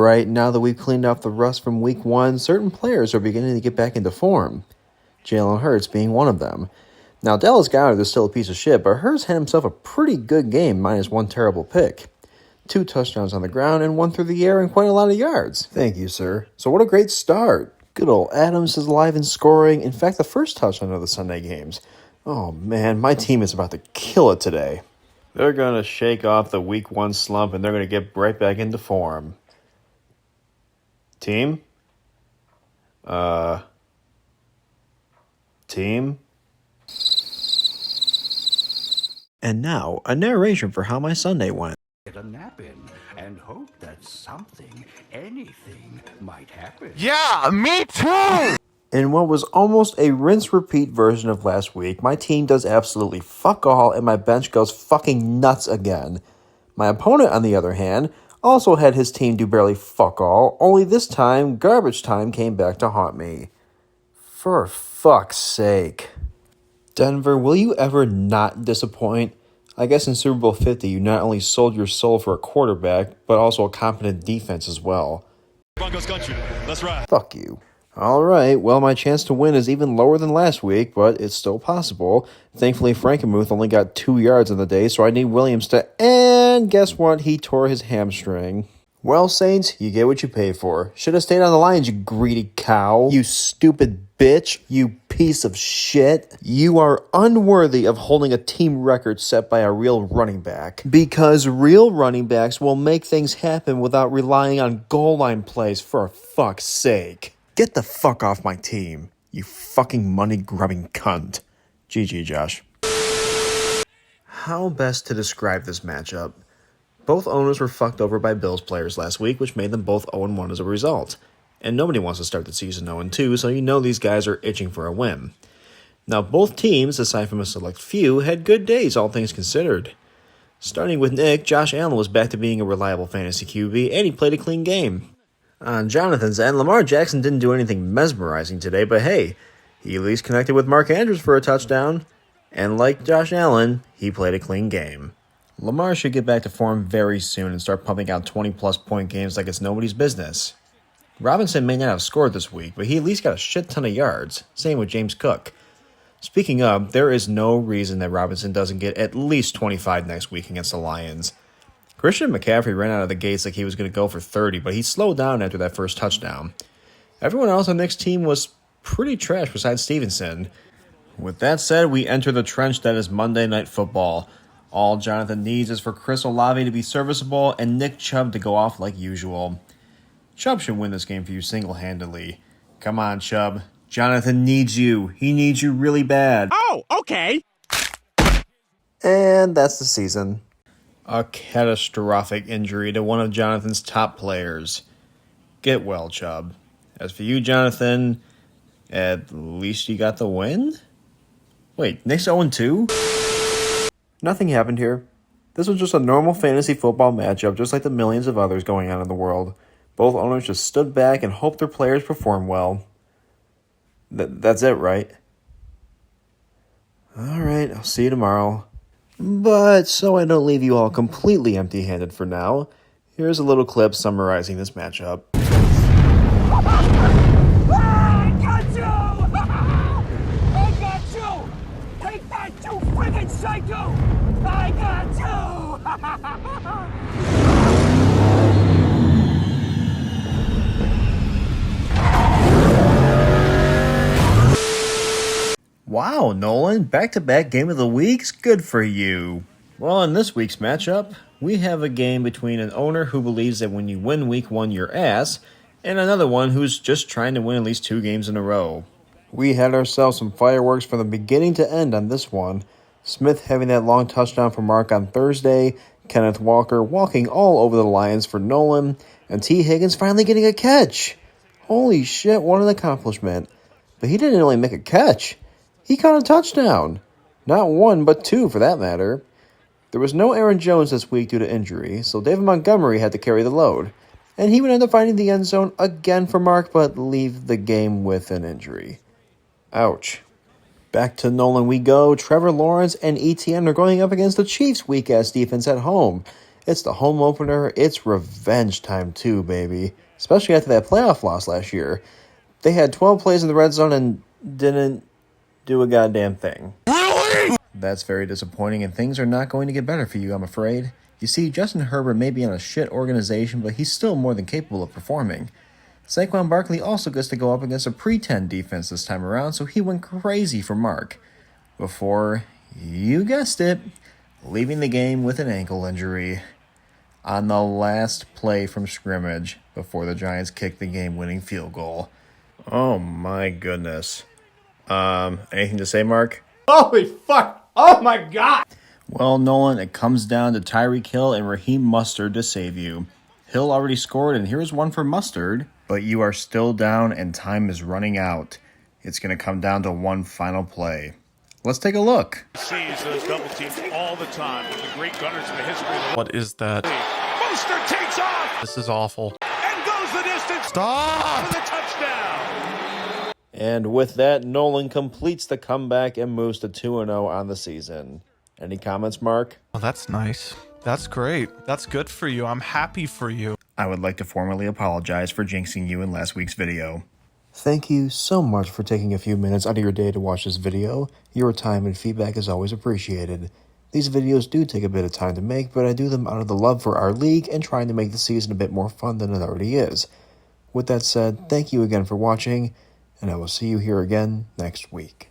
right, now that we've cleaned off the rust from week 1, certain players are beginning to get back into form. Jalen Hurts being one of them. Now, Dallas Goedert is still a piece of shit, but Hurts had himself a pretty good game minus one terrible pick. 2 touchdowns on the ground and 1 through the air and quite a lot of yards. Thank you, sir. So what a great start. Good old Adams is alive and scoring. In fact, the first touchdown of the Sunday games. Oh man, my team is about to kill it today. They're going to shake off the week 1 slump and they're going to get right back into form. Team? Team? And now, a narration for how my Sunday went. Get a nap in and hope that something, anything might happen. Yeah, me too! In what was almost a rinse-repeat version of last week, my team does absolutely fuck all and my bench goes fucking nuts again. My opponent, on the other hand, also had his team do barely fuck all, only this time, garbage time came back to haunt me. For fuck's sake. Denver, will you ever not disappoint? I guess in Super Bowl 50, you not only sold your soul for a quarterback, but also a competent defense as well. Broncos country, let's ride. Fuck you. Alright, well my chance to win is even lower than last week, but it's still possible. Thankfully, Frankenmuth only got 2 yards on the day, so I need Williams to... And guess what? He tore his hamstring. Well, Saints, you get what you pay for. Should have stayed on the Lions, you greedy cow. You stupid bitch. You piece of shit. You are unworthy of holding a team record set by a real running back. Because real running backs will make things happen without relying on goal line plays, for fuck's sake. Get the fuck off my team, you fucking money-grubbing cunt. GG, Josh. How best to describe this matchup? Both owners were fucked over by Bills players last week, which made them both 0-1 as a result. And nobody wants to start the season 0-2, so you know these guys are itching for a win. Now, both teams, aside from a select few, had good days, all things considered. Starting with Nick, Josh Allen was back to being a reliable fantasy QB, and he played a clean game. On Jonathan's end, Lamar Jackson didn't do anything mesmerizing today, but hey, he at least connected with Mark Andrews for a touchdown. And like Josh Allen, he played a clean game. Lamar should get back to form very soon and start pumping out 20-plus point games like it's nobody's business. Robinson may not have scored this week, but he at least got a shit ton of yards. Same with James Cook. Speaking of, there is no reason that Robinson doesn't get at least 25 next week against the Lions. Christian McCaffrey ran out of the gates like he was going to go for 30, but he slowed down after that first touchdown. Everyone else on Nick's team was pretty trash besides Stevenson. With that said, we enter the trench that is Monday Night Football. All Jonathan needs is for Chris Olave to be serviceable and Nick Chubb to go off like usual. Chubb should win this game for you single-handedly. Come on, Chubb. Jonathan needs you. He needs you really bad. Oh, okay. And that's the season. A catastrophic injury to one of Jonathan's top players. Get well, Chubb. As for you, Jonathan, at least you got the win? Wait, Nick's 0-2? Nothing happened here. This was just a normal fantasy football matchup, just like the millions of others going on in the world. Both owners just stood back and hoped their players performed well. That's it, right? Alright, I'll see you tomorrow. But so I don't leave you all completely empty-handed for now, here's a little clip summarizing this matchup. I got you! I got you! Take that, you friggin' psycho! I got Wow, Nolan, back-to-back game of the weeks? Good for you. Well, in this week's matchup, we have a game between an owner who believes that when you win week 1, you're ass, and another one who's just trying to win at least 2 games in a row. We had ourselves some fireworks from the beginning to end on this one. Smith having that long touchdown for Mark on Thursday, Kenneth Walker walking all over the Lions for Nolan, and T. Higgins finally getting a catch. Holy shit, what an accomplishment. But he didn't only make a catch. He caught a touchdown. Not 1, but 2 for that matter. There was no Aaron Jones this week due to injury, so David Montgomery had to carry the load. And he would end up finding the end zone again for Mark, but leave the game with an injury. Ouch. Back to Nolan we go. Trevor Lawrence and ETN are going up against the Chiefs' weak-ass defense at home. It's the home opener. It's revenge time too, baby. Especially after that playoff loss last year. They had 12 plays in the red zone and didn't do a goddamn thing. Really? That's very disappointing, and things are not going to get better for you, I'm afraid. You see, Justin Herbert may be on a shit organization, but he's still more than capable of performing. Saquon Barkley also gets to go up against a pretend defense this time around, so he went crazy for Mark. Before, you guessed it, leaving the game with an ankle injury on the last play from scrimmage before the Giants kicked the game-winning field goal. Oh my goodness. Anything to say, Mark? Holy fuck! Oh my god! Well, Nolan, it comes down to Tyreek Hill and Raheem Mustard to save you. Hill already scored, and here's one for Mustard. But you are still down, and time is running out. It's going to come down to one final play. Let's take a look. Sees those double teams all the time. One of the great gunners in the history of the What is that? Mostert takes off This is awful. and goes the distance Stop! for the touchdown. And with that, Nolan completes the comeback and moves to 2-0 on the season. Any comments, Mark? Well, that's nice. That's great. That's good for you. I'm happy for you. I would like to formally apologize for jinxing you in last week's video. Thank you so much for taking a few minutes out of your day to watch this video. Your time and feedback is always appreciated. These videos do take a bit of time to make, but I do them out of the love for our league and trying to make the season a bit more fun than it already is. With that said, thank you again for watching, and I will see you here again next week.